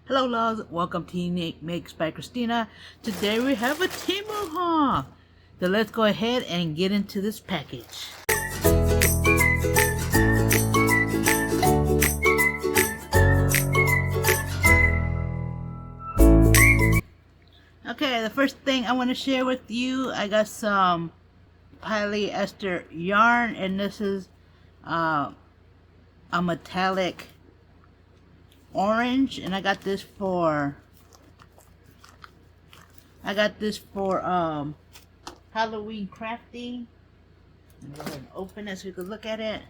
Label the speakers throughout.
Speaker 1: Hello loves, welcome to Uniekmakes by Cristina. Today we have a Temu haul. So let's go ahead and get into this package. Okay, the first thing I want to share with you, I got some polyester yarn, and this is a metallic orange, and I got this for Halloween crafting. Go ahead and open it so you can look at it.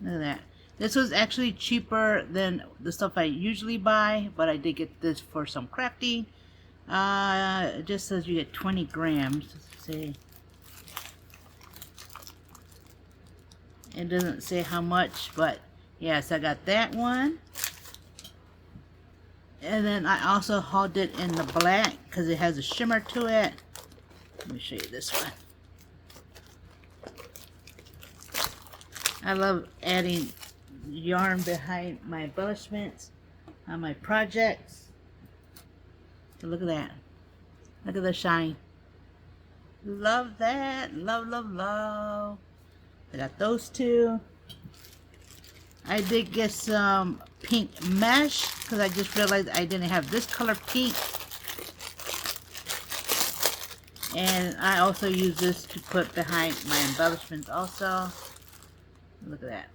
Speaker 1: Look at that. This was actually cheaper than the stuff I usually buy, but I did get this for some crafting. It just says you get 20 grams. Let's see. It doesn't say how much, but yes, I got that one. And then I also hauled it in the black because it has a shimmer to it. Let me show you this one. I love adding yarn behind my embellishments on my projects. So look at that. Look at the shine. Love that. Love, love, love. I got those two. I did get some pink mesh because I just realized I didn't have this color pink. And I also use this to put behind my embellishments also. Look at that.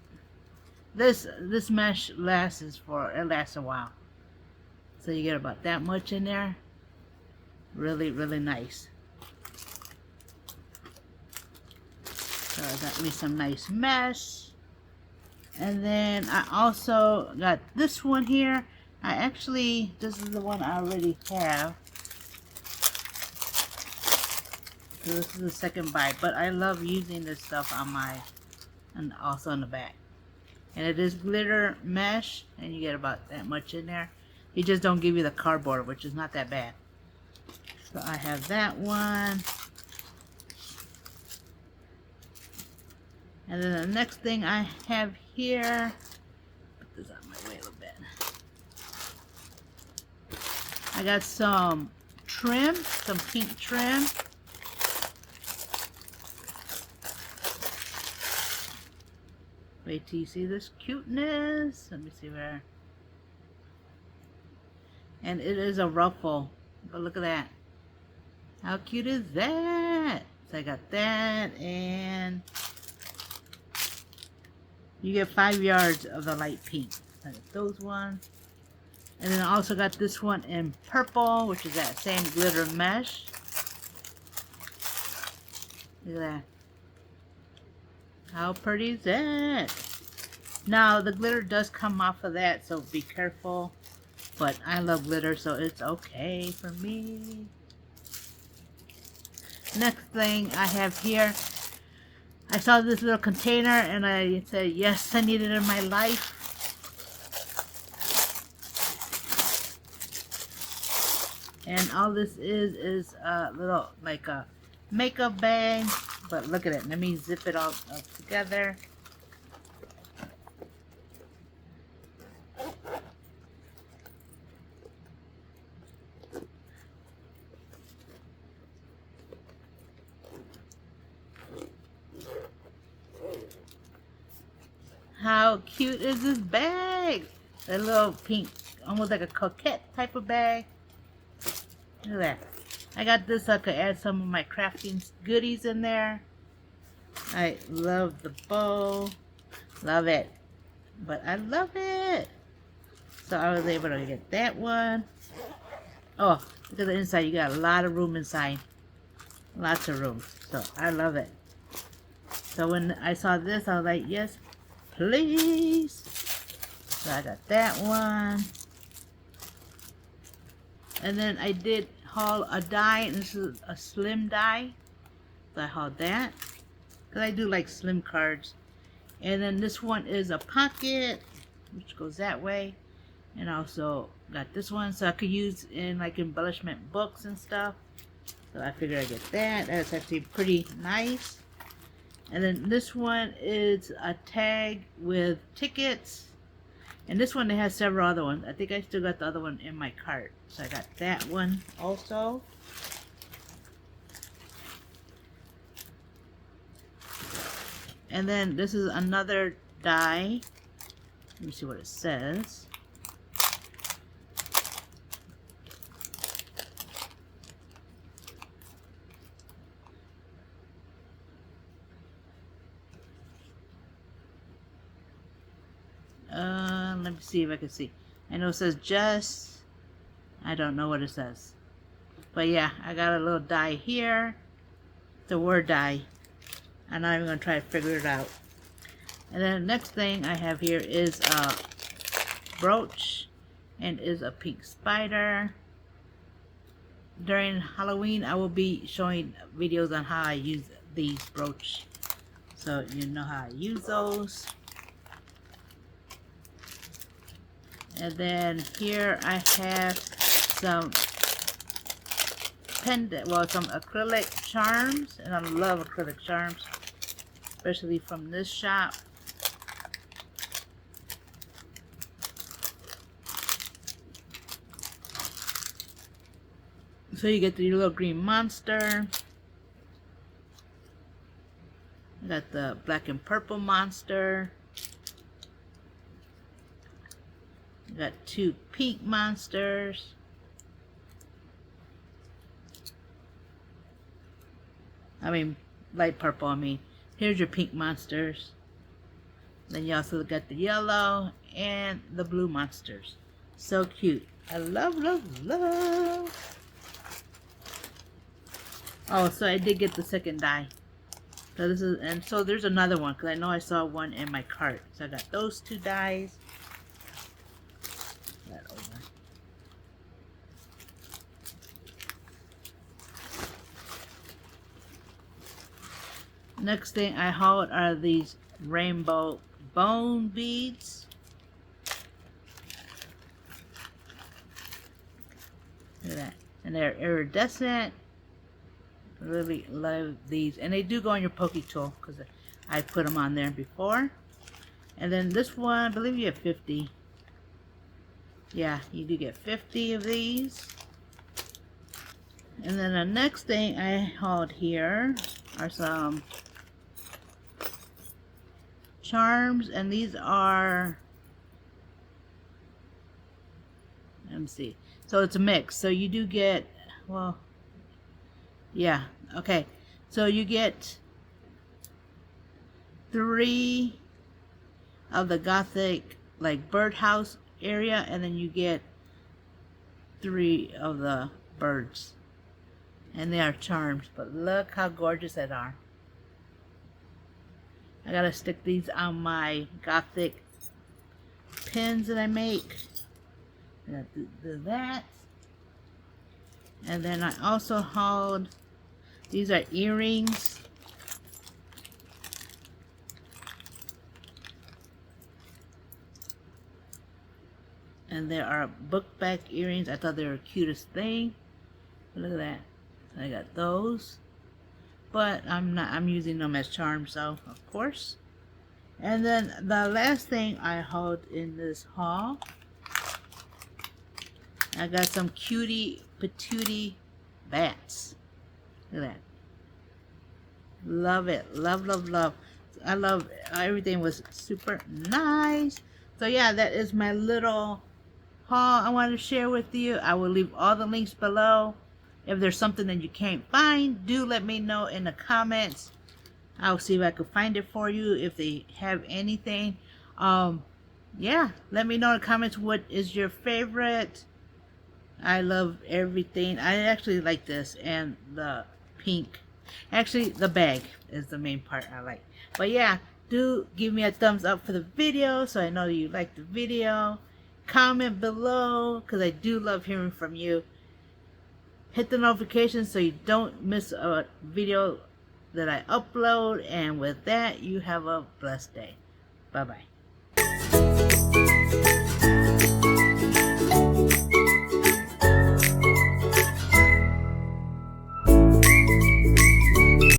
Speaker 1: This mesh lasts a while. So you get about that much in there. Really, really nice. So I got me some nice mesh. And then I also got this one here. This is the one I already have. So this is the second buy. But I love using this stuff on and also on the back. And it is glitter mesh. And you get about that much in there. They just don't give you the cardboard, which is not that bad. So I have that one. And then the next thing I have here, put this out of my way a little bit. I got some trim, some pink trim. Wait till you see this cuteness. Let me see where. And it is a ruffle. But look at that. How cute is that? So I got that, and you get 5 yards of the light pink. So I got those ones. And then I also got this one in purple, which is that same glitter mesh. Look at that. How pretty is that? Now the glitter does come off of that, so be careful. But I love glitter, so it's okay for me. Next thing I have here, I saw this little container and I said, yes, I need it in my life. And all this is a little, like a makeup bag. But look at it. Let me zip it all up together. How cute is this bag? A little pink, almost like a coquette type of bag. Look at that. I got this so I could add some of my crafting goodies in there. I love the bow. Love it. But I love it. So I was able to get that one. Oh, look at the inside. You got a lot of room inside. Lots of room. So I love it. So when I saw this, I was like, yes, please. So I got that one. And then I did haul a die, and this is a slim die. So I hauled that. Because I do like slim cards. And then this one is a pocket, which goes that way. And also got this one so I could use in like embellishment books and stuff. So I figured I'd get that. That's actually pretty nice. And then this one is a tag with tickets. And this one, they has several other ones. I think I still got the other one in my cart. So I got that one also. And then this is another die. Let me see what it says. Let me see if I can see. I know it says just, I don't know what it says. But yeah, I got a little die here. The word die. I'm not even going to try to figure it out. And then the next thing I have here is a brooch. And is a pink spider. During Halloween, I will be showing videos on how I use these brooch. So you know how I use those. And then here I have some pendant, well, some acrylic charms, and I love acrylic charms, especially from this shop. So you get the little green monster. You got the black and purple monster. Got two pink monsters. I mean, light purple, I mean. Here's your pink monsters. Then you also got the yellow and the blue monsters. So cute. I love, love, love. Oh, so I did get the second die. So this is, and so there's another one, because I know I saw one in my cart. So I got those two dies. Next thing I hauled are these rainbow bone beads. Look at that. And they're iridescent. I really love these. And they do go on your pokey tool because I put them on there before. And then this one, I believe you have 50. Yeah, you do get 50 of these. And then the next thing I hauled here are some charms, and these are, let me see, so it's a mix. So you do get, well, yeah, okay, so you get 3 of the gothic like birdhouse area, and then you get 3 of the birds, and they are charms. But look how gorgeous they are. I gotta stick these on my gothic pins that I make. I gotta do that. And then I also hauled, these are earrings. And there are book back earrings. I thought they were the cutest thing. Look at that. I got those. But I'm using them as charms, so of course. And then the last thing I hauled in this haul, I got some cutie patootie bats. Look at that. Love it. Love, love, love. I love, everything was super nice. So yeah, that is my little haul I wanted to share with you. I will leave all the links below. If there's something that you can't find, do let me know in the comments. I'll see if I can find it for you if they have anything. Yeah, let me know in the comments what is your favorite. I love everything. I actually like this and the pink. Actually, the bag is the main part I like. But yeah, do give me a thumbs up for the video so I know you like the video. Comment below because I do love hearing from you. Hit the notifications so you don't miss a video that I upload. And with that, you have a blessed day. Bye-bye.